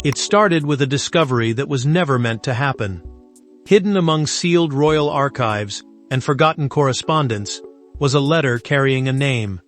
It started with a discovery that was never meant to happen. Hidden among sealed royal archives and forgotten correspondence was a letter carrying a name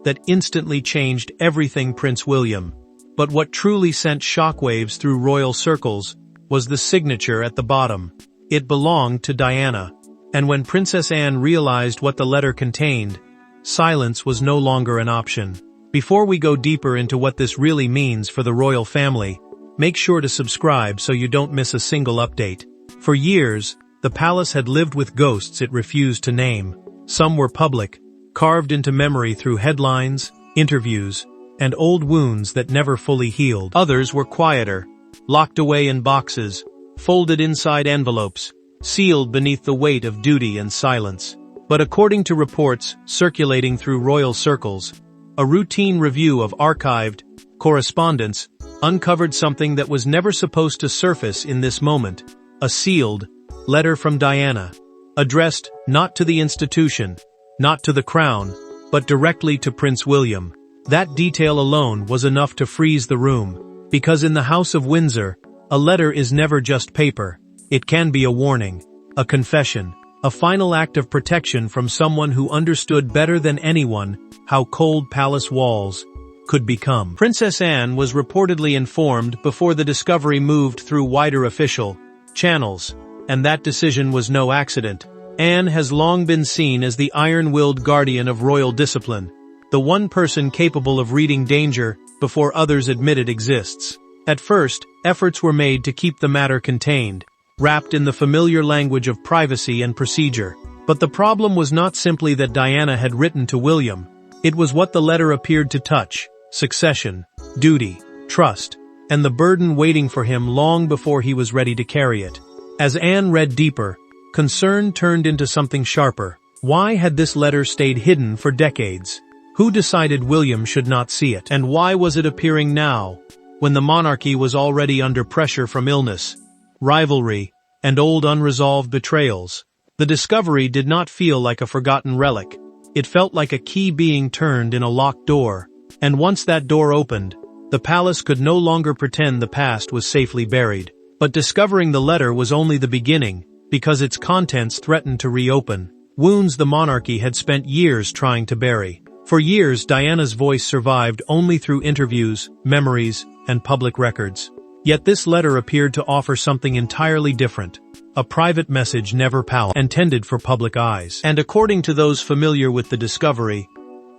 that instantly changed everything Prince William. But what truly sent shockwaves through royal circles was the signature at the bottom. It belonged to Diana. And when Princess Anne realized what the letter contained, silence was no longer an option. Before we go deeper into what this really means for the royal family, make sure to subscribe so you don't miss a single update. For years, the palace had lived with ghosts it refused to name. Some were public, carved into memory through headlines, interviews, and old wounds that never fully healed. Others were quieter, locked away in boxes, folded inside envelopes, sealed beneath the weight of duty and silence. But according to reports circulating through royal circles, a routine review of archived correspondence uncovered something that was never supposed to surface in this moment: a sealed letter from Diana, addressed not to the institution, not to the crown, but directly to Prince William. That detail alone was enough to freeze the room, because in the House of Windsor, a letter is never just paper. It can be a warning, a confession, a final act of protection from someone who understood better than anyone how cold palace walls could become. Princess Anne was reportedly informed before the discovery moved through wider official channels, and that decision was no accident. Anne has long been seen as the iron-willed guardian of royal discipline, the one person capable of reading danger before others admit it exists. At first, efforts were made to keep the matter contained, wrapped in the familiar language of privacy and procedure. But the problem was not simply that Diana had written to William. It was what the letter appeared to touch: succession, duty, trust, and the burden waiting for him long before he was ready to carry it. As Anne read deeper, concern turned into something sharper. Why had this letter stayed hidden for decades? Who decided William should not see it? And why was it appearing now, when the monarchy was already under pressure from illness, rivalry, and old unresolved betrayals? The discovery did not feel like a forgotten relic. It felt like a key being turned in a locked door. And once that door opened, the palace could no longer pretend the past was safely buried. But discovering the letter was only the beginning, because its contents threatened to reopen wounds the monarchy had spent years trying to bury. For years, Diana's voice survived only through interviews, memories, and public records. Yet this letter appeared to offer something entirely different: a private message never intended for public eyes. And according to those familiar with the discovery,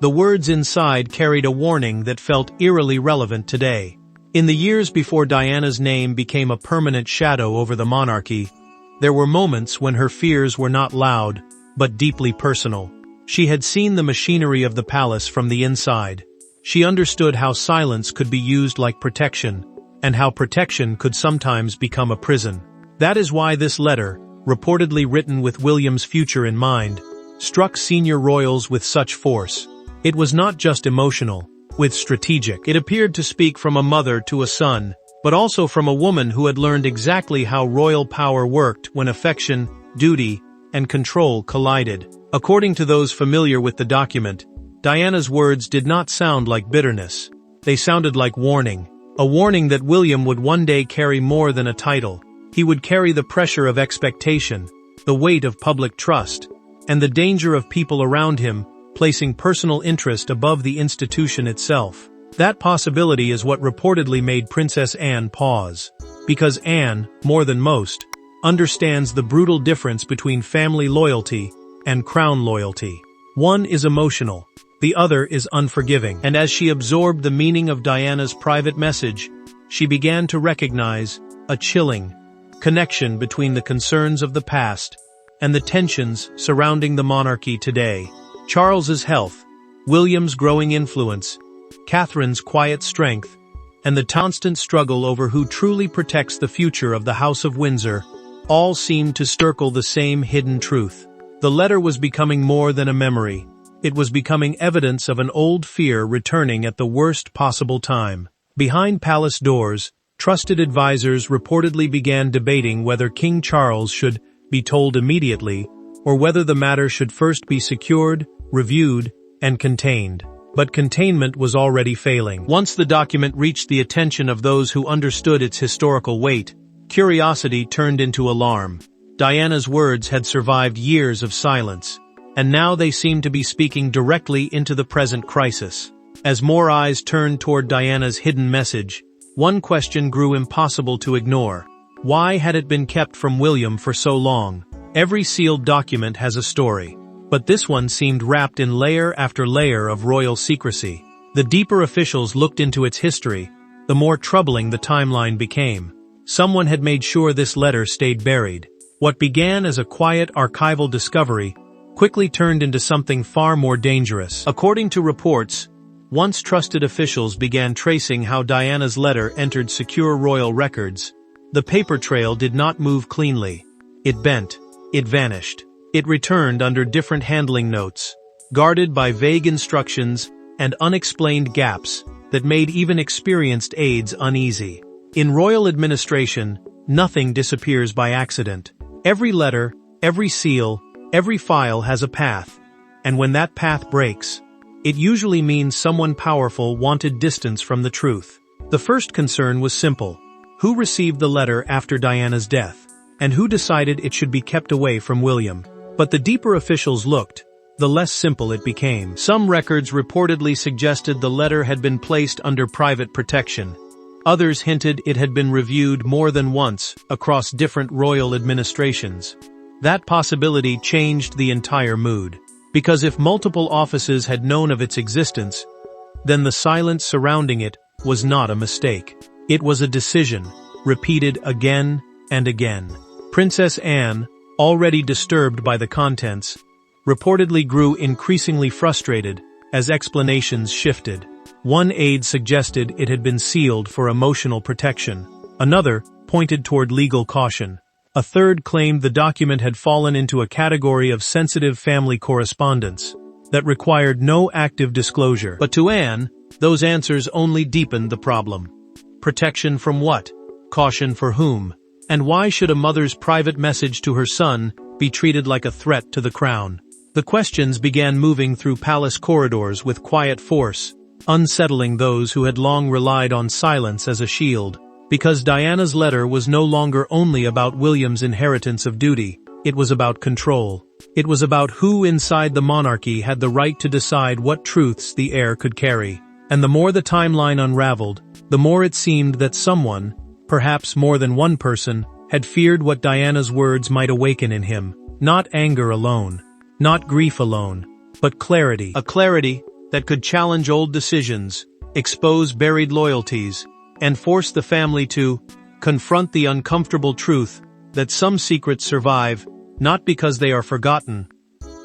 the words inside carried a warning that felt eerily relevant today. In the years before Diana's name became a permanent shadow over the monarchy, there were moments when her fears were not loud, but deeply personal. She had seen the machinery of the palace from the inside. She understood how silence could be used like protection, and how protection could sometimes become a prison. That is why this letter, reportedly written with William's future in mind, struck senior royals with such force. It was not just emotional, with strategic. It appeared to speak from a mother to a son, but also from a woman who had learned exactly how royal power worked when affection, duty, and control collided. According to those familiar with the document, Diana's words did not sound like bitterness. They sounded like warning. A warning that William would one day carry more than a title. He would carry the pressure of expectation, the weight of public trust, and the danger of people around him placing personal interest above the institution itself. That possibility is what reportedly made Princess Anne pause. Because Anne, more than most, understands the brutal difference between family loyalty and crown loyalty. One is emotional, the other is unforgiving. And as she absorbed the meaning of Diana's private message, she began to recognize a chilling connection between the concerns of the past and the tensions surrounding the monarchy today. Charles's health, William's growing influence, Catherine's quiet strength, and the constant struggle over who truly protects the future of the House of Windsor all seemed to circle the same hidden truth. The letter was becoming more than a memory. It was becoming evidence of an old fear returning at the worst possible time. Behind palace doors, trusted advisors reportedly began debating whether King Charles should be told immediately or whether the matter should first be secured, reviewed, and contained. But containment was already failing. Once the document reached the attention of those who understood its historical weight, curiosity turned into alarm. Diana's words had survived years of silence, and now they seemed to be speaking directly into the present crisis. As more eyes turned toward Diana's hidden message, one question grew impossible to ignore. Why had it been kept from William for so long? Every sealed document has a story, but this one seemed wrapped in layer after layer of royal secrecy. The deeper officials looked into its history, the more troubling the timeline became. Someone had made sure this letter stayed buried. What began as a quiet archival discovery quickly turned into something far more dangerous. According to reports, once trusted officials began tracing how Diana's letter entered secure royal records. The paper trail did not move cleanly. It bent. It vanished. It returned under different handling notes, guarded by vague instructions and unexplained gaps that made even experienced aides uneasy. In royal administration, nothing disappears by accident. Every letter, every seal, every file has a path, and when that path breaks, it usually means someone powerful wanted distance from the truth. The first concern was simple. Who received the letter after Diana's death? And who decided it should be kept away from William? But the deeper officials looked, the less simple it became. Some records reportedly suggested the letter had been placed under private protection. Others hinted it had been reviewed more than once across different royal administrations. That possibility changed the entire mood. Because if multiple offices had known of its existence, then the silence surrounding it was not a mistake. It was a decision, repeated again and again. Princess Anne, already disturbed by the contents, reportedly grew increasingly frustrated as explanations shifted. One aide suggested it had been sealed for emotional protection. Another pointed toward legal caution. A third claimed the document had fallen into a category of sensitive family correspondence that required no active disclosure. But to Anne, those answers only deepened the problem. Protection from what? Caution for whom? And why should a mother's private message to her son be treated like a threat to the crown? The questions began moving through palace corridors with quiet force, unsettling those who had long relied on silence as a shield. Because Diana's letter was no longer only about William's inheritance of duty, it was about control. It was about who inside the monarchy had the right to decide what truths the heir could carry. And the more the timeline unraveled, the more it seemed that someone, perhaps more than one person, had feared what Diana's words might awaken in him. Not anger alone, not grief alone, but clarity. A clarity that could challenge old decisions, expose buried loyalties, and force the family to confront the uncomfortable truth that some secrets survive not because they are forgotten,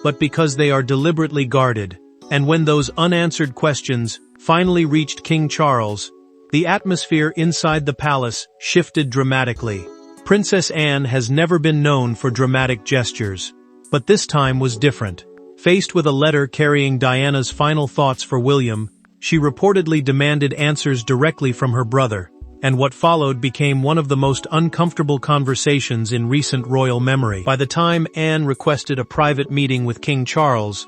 but because they are deliberately guarded. And when those unanswered questions finally reached King Charles, the atmosphere inside the palace shifted dramatically. Princess Anne has never been known for dramatic gestures, but this time was different. Faced with a letter carrying Diana's final thoughts for William, she reportedly demanded answers directly from her brother, and what followed became one of the most uncomfortable conversations in recent royal memory. By the time Anne requested a private meeting with King Charles,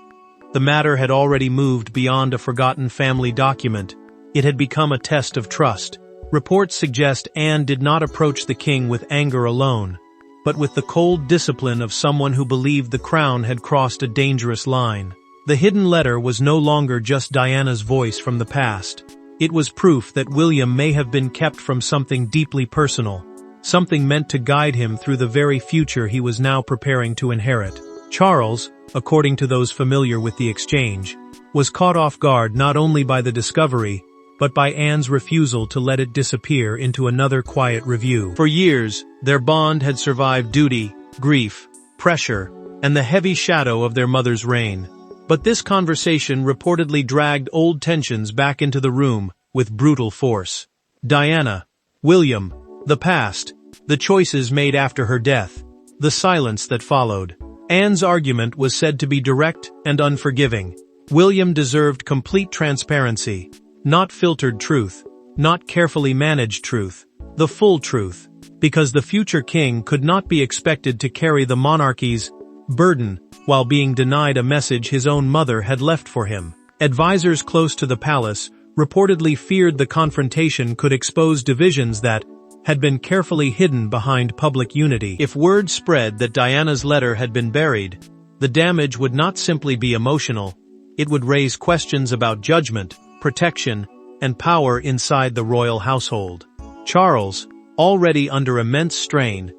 the matter had already moved beyond a forgotten family document. It had become a test of trust. Reports suggest Anne did not approach the king with anger alone, but with the cold discipline of someone who believed the crown had crossed a dangerous line. The hidden letter was no longer just Diana's voice from the past. It was proof that William may have been kept from something deeply personal, something meant to guide him through the very future he was now preparing to inherit. Charles, according to those familiar with the exchange, was caught off guard not only by the discovery, but by Anne's refusal to let it disappear into another quiet review. For years, their bond had survived duty, grief, pressure, and the heavy shadow of their mother's reign. But this conversation reportedly dragged old tensions back into the room with brutal force. Diana, William, the past, the choices made after her death, the silence that followed. Anne's argument was said to be direct and unforgiving. William deserved complete transparency, not filtered truth, not carefully managed truth, the full truth, because the future king could not be expected to carry the monarchy's burden while being denied a message his own mother had left for him. Advisors close to the palace reportedly feared the confrontation could expose divisions that had been carefully hidden behind public unity. If word spread that Diana's letter had been buried, the damage would not simply be emotional, it would raise questions about judgment, protection, and power inside the royal household. Charles, already under immense strain,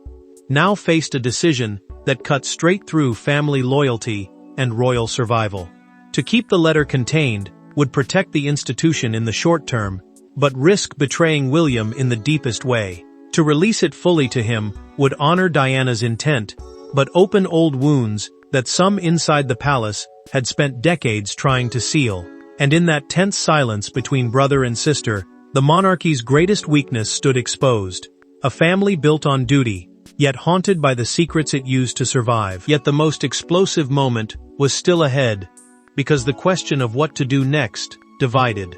now faced a decision that cut straight through family loyalty and royal survival. To keep the letter contained would protect the institution in the short term, but risk betraying William in the deepest way. To release it fully to him would honor Diana's intent, but open old wounds that some inside the palace had spent decades trying to seal. And in that tense silence between brother and sister, the monarchy's greatest weakness stood exposed. A family built on duty, yet haunted by the secrets it used to survive. Yet the most explosive moment was still ahead, because the question of what to do next divided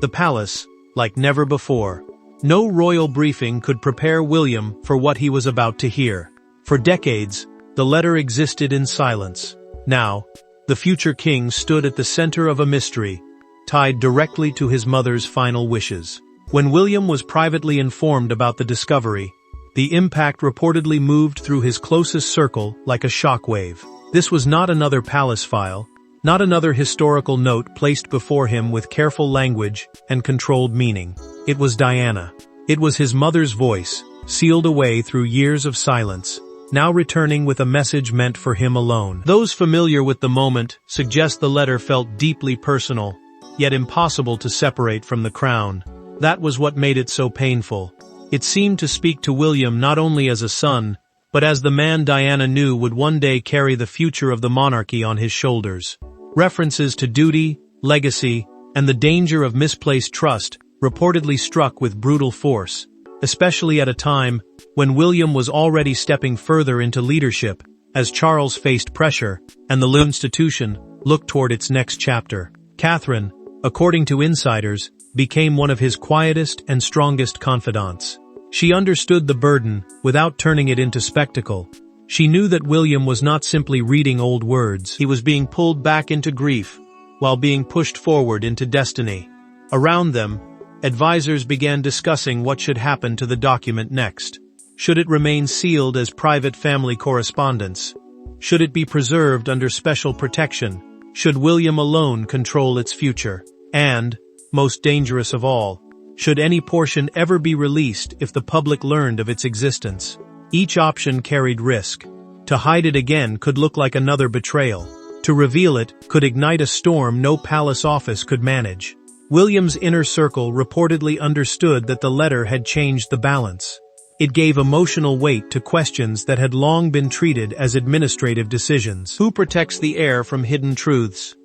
the palace like never before. No royal briefing could prepare William for what he was about to hear. For decades, the letter existed in silence. Now, the future king stood at the center of a mystery, tied directly to his mother's final wishes. When William was privately informed about the discovery, the impact reportedly moved through his closest circle like a shockwave. This was not another palace file, not another historical note placed before him with careful language and controlled meaning. It was Diana. It was his mother's voice, sealed away through years of silence, now returning with a message meant for him alone. Those familiar with the moment suggest the letter felt deeply personal, yet impossible to separate from the crown. That was what made it so painful. It seemed to speak to William not only as a son, but as the man Diana knew would one day carry the future of the monarchy on his shoulders. References to duty, legacy, and the danger of misplaced trust reportedly struck with brutal force, especially at a time when William was already stepping further into leadership as Charles faced pressure and the institution looked toward its next chapter. Catherine, according to insiders, became one of his quietest and strongest confidants. She understood the burden without turning it into spectacle. She knew that William was not simply reading old words. He was being pulled back into grief, while being pushed forward into destiny. Around them, advisors began discussing what should happen to the document next. Should it remain sealed as private family correspondence? Should it be preserved under special protection? Should William alone control its future? And, most dangerous of all, should any portion ever be released if the public learned of its existence? Each option carried risk. To hide it again could look like another betrayal. To reveal it could ignite a storm no palace office could manage. William's inner circle reportedly understood that the letter had changed the balance. It gave emotional weight to questions that had long been treated as administrative decisions. Who protects the heir from hidden truths?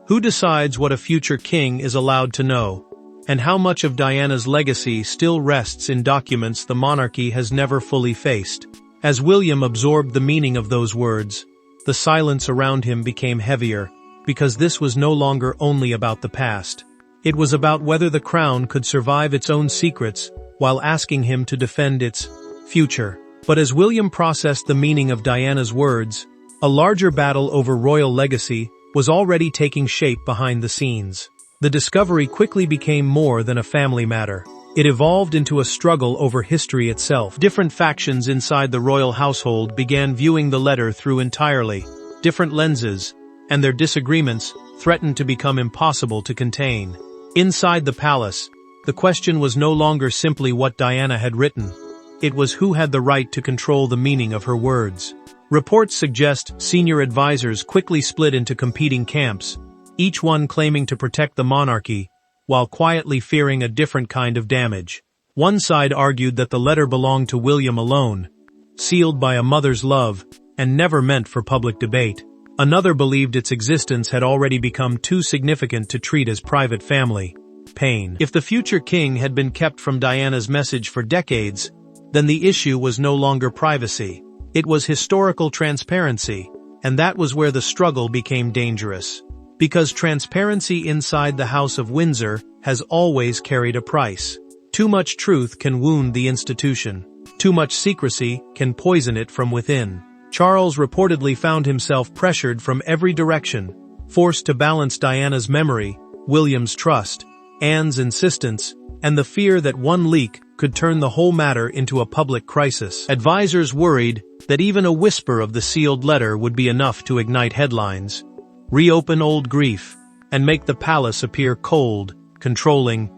Who decides what a future king is allowed to know? And how much of Diana's legacy still rests in documents the monarchy has never fully faced? As William absorbed the meaning of those words, the silence around him became heavier, because this was no longer only about the past. It was about whether the crown could survive its own secrets while asking him to defend its future. But as William processed the meaning of Diana's words, a larger battle over royal legacy was already taking shape behind the scenes. The discovery quickly became more than a family matter. It evolved into a struggle over history itself. Different factions inside the royal household began viewing the letter through entirely different lenses, and their disagreements threatened to become impossible to contain. Inside the palace, the question was no longer simply what Diana had written. It was who had the right to control the meaning of her words. Reports suggest senior advisors quickly split into competing camps, each one claiming to protect the monarchy, while quietly fearing a different kind of damage. One side argued that the letter belonged to William alone, sealed by a mother's love, and never meant for public debate. Another believed its existence had already become too significant to treat as private family pain. If the future king had been kept from Diana's message for decades, then the issue was no longer privacy. It was historical transparency, and that was where the struggle became dangerous. Because transparency inside the House of Windsor has always carried a price. Too much truth can wound the institution. Too much secrecy can poison it from within. Charles reportedly found himself pressured from every direction, forced to balance Diana's memory William's trust, Anne's insistence, and the fear that one leak could turn the whole matter into a public crisis. Advisors worried that even a whisper of the sealed letter would be enough to ignite headlines, reopen old grief, and make the palace appear cold, controlling,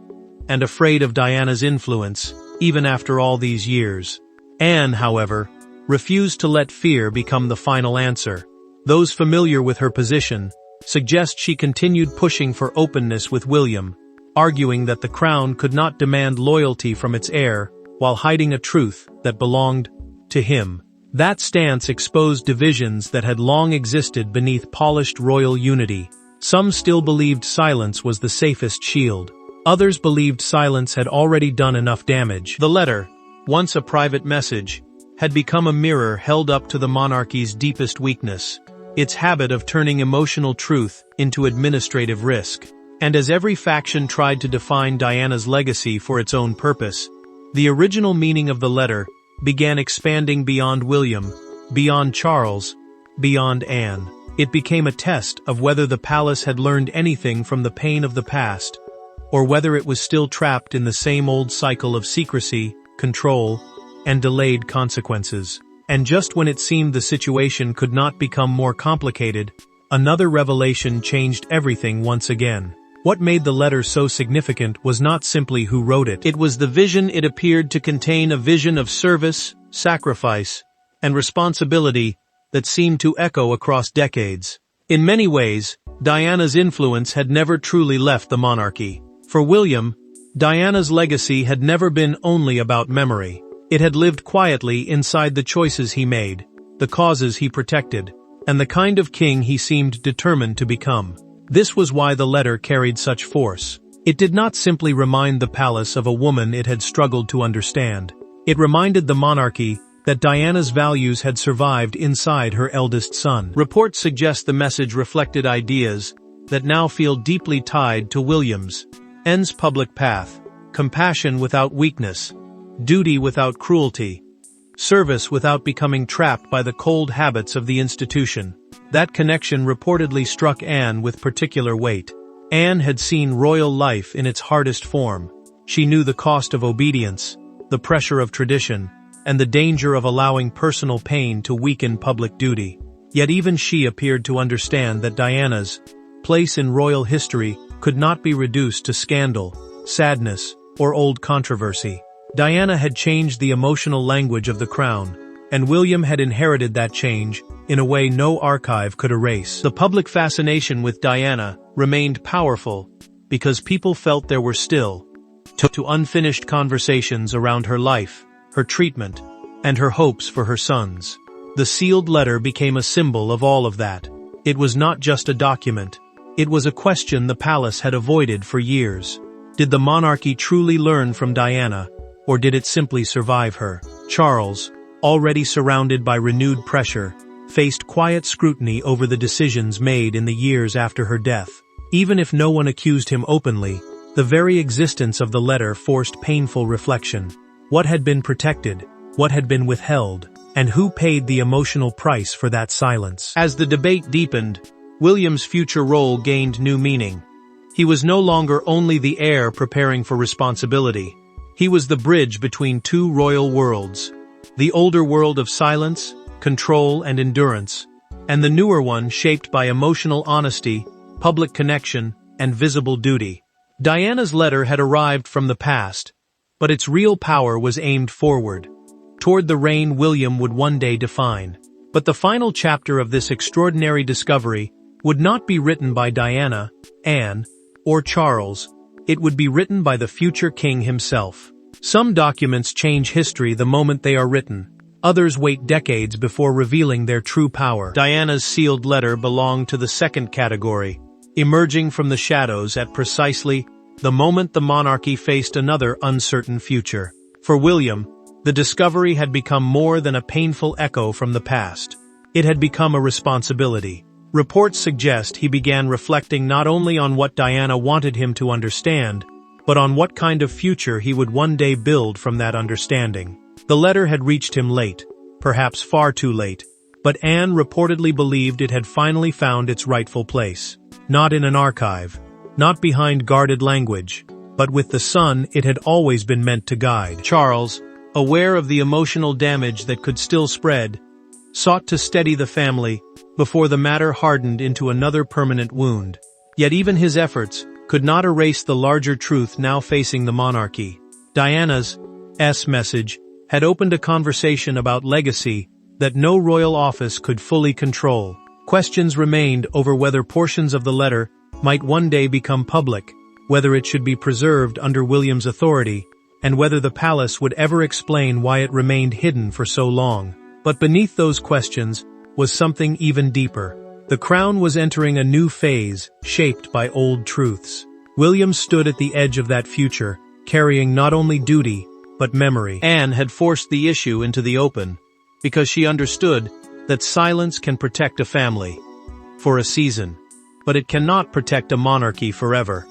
and afraid of Diana's influence, even after all these years. Anne, however, refused to let fear become the final answer. Those familiar with her position suggest she continued pushing for openness with William, arguing that the crown could not demand loyalty from its heir while hiding a truth that belonged to him. That stance exposed divisions that had long existed beneath polished royal unity. Some still believed silence was the safest shield. Others believed silence had already done enough damage. The letter, once a private message, had become a mirror held up to the monarchy's deepest weakness, its habit of turning emotional truth into administrative risk. And as every faction tried to define Diana's legacy for its own purpose, the original meaning of the letter began expanding beyond William, beyond Charles, beyond Anne. It became a test of whether the palace had learned anything from the pain of the past, or whether it was still trapped in the same old cycle of secrecy, control, and delayed consequences. And just when it seemed the situation could not become more complicated, another revelation changed everything once again. What made the letter so significant was not simply who wrote it. It was the vision it appeared to contain, a vision of service, sacrifice, and responsibility that seemed to echo across decades. In many ways, Diana's influence had never truly left the monarchy. For William, Diana's legacy had never been only about memory. It had lived quietly inside the choices he made, the causes he protected, and the kind of king he seemed determined to become. This was why the letter carried such force. It did not simply remind the palace of a woman it had struggled to understand. It reminded the monarchy that Diana's values had survived inside her eldest son. Reports suggest the message reflected ideas that now feel deeply tied to William's. Anne's public path, compassion without weakness, duty without cruelty, service without becoming trapped by the cold habits of the institution. That connection reportedly struck Anne with particular weight. Anne had seen royal life in its hardest form. She knew the cost of obedience, the pressure of tradition, and the danger of allowing personal pain to weaken public duty. Yet even she appeared to understand that Diana's place in royal history could not be reduced to scandal, sadness, or old controversy. Diana had changed the emotional language of the crown, and William had inherited that change in a way no archive could erase. The public fascination with Diana remained powerful because people felt there were still two unfinished conversations around her life, her treatment, and her hopes for her sons. The sealed letter became a symbol of all of that. It was not just a document. It was a question the palace had avoided for years. Did the monarchy truly learn from Diana, or did it simply survive her? Charles, already surrounded by renewed pressure, faced quiet scrutiny over the decisions made in the years after her death. Even if no one accused him openly, the very existence of the letter forced painful reflection. What had been protected? What had been withheld? And who paid the emotional price for that silence? As the debate deepened, William's future role gained new meaning. He was no longer only the heir preparing for responsibility. He was the bridge between two royal worlds, the older world of silence, control, and endurance, and the newer one shaped by emotional honesty, public connection, and visible duty. Diana's letter had arrived from the past, but its real power was aimed forward, toward the reign William would one day define. But the final chapter of this extraordinary discovery would not be written by Diana, Anne, or Charles. It would be written by the future king himself. Some documents change history the moment they are written. Others wait decades before revealing their true power. Diana's sealed letter belonged to the second category, emerging from the shadows at precisely the moment the monarchy faced another uncertain future. For William, the discovery had become more than a painful echo from the past. It had become a responsibility. Reports suggest he began reflecting not only on what Diana wanted him to understand, but on what kind of future he would one day build from that understanding. The letter had reached him late, perhaps far too late, but Anne reportedly believed it had finally found its rightful place. Not in an archive, not behind guarded language, but with the sun it had always been meant to guide. Charles, aware of the emotional damage that could still spread, sought to steady the family before the matter hardened into another permanent wound. Yet even his efforts could not erase the larger truth now facing the monarchy. Diana's message had opened a conversation about legacy that no royal office could fully control. Questions remained over whether portions of the letter might one day become public, whether it should be preserved under William's authority, and whether the palace would ever explain why it remained hidden for so long. But beneath those questions was something even deeper. The crown was entering a new phase, shaped by old truths. William stood at the edge of that future, carrying not only duty, but memory. Anne had forced the issue into the open, because she understood that silence can protect a family for a season, but it cannot protect a monarchy forever.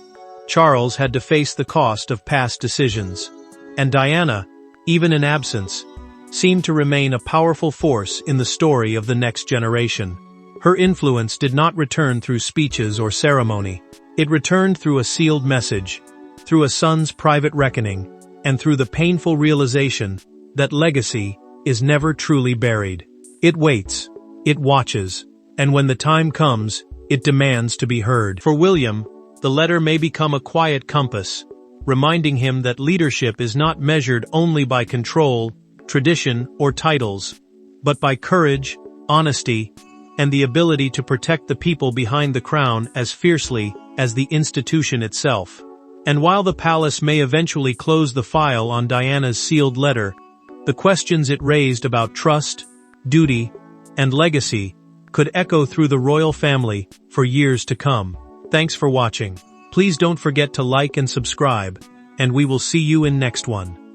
Charles had to face the cost of past decisions, and Diana, even in absence, seemed to remain a powerful force in the story of the next generation. Her influence did not return through speeches or ceremony. It returned through a sealed message, through a son's private reckoning, and through the painful realization that legacy is never truly buried. It waits, it watches, and when the time comes, it demands to be heard. For William, the letter may become a quiet compass, reminding him that leadership is not measured only by control, tradition, or titles, but by courage, honesty, and the ability to protect the people behind the crown as fiercely as the institution itself. And while the palace may eventually close the file on Diana's sealed letter, the questions it raised about trust, duty, and legacy could echo through the royal family for years to come. Thanks for watching. Please don't forget to like and subscribe, and we will see you in next one.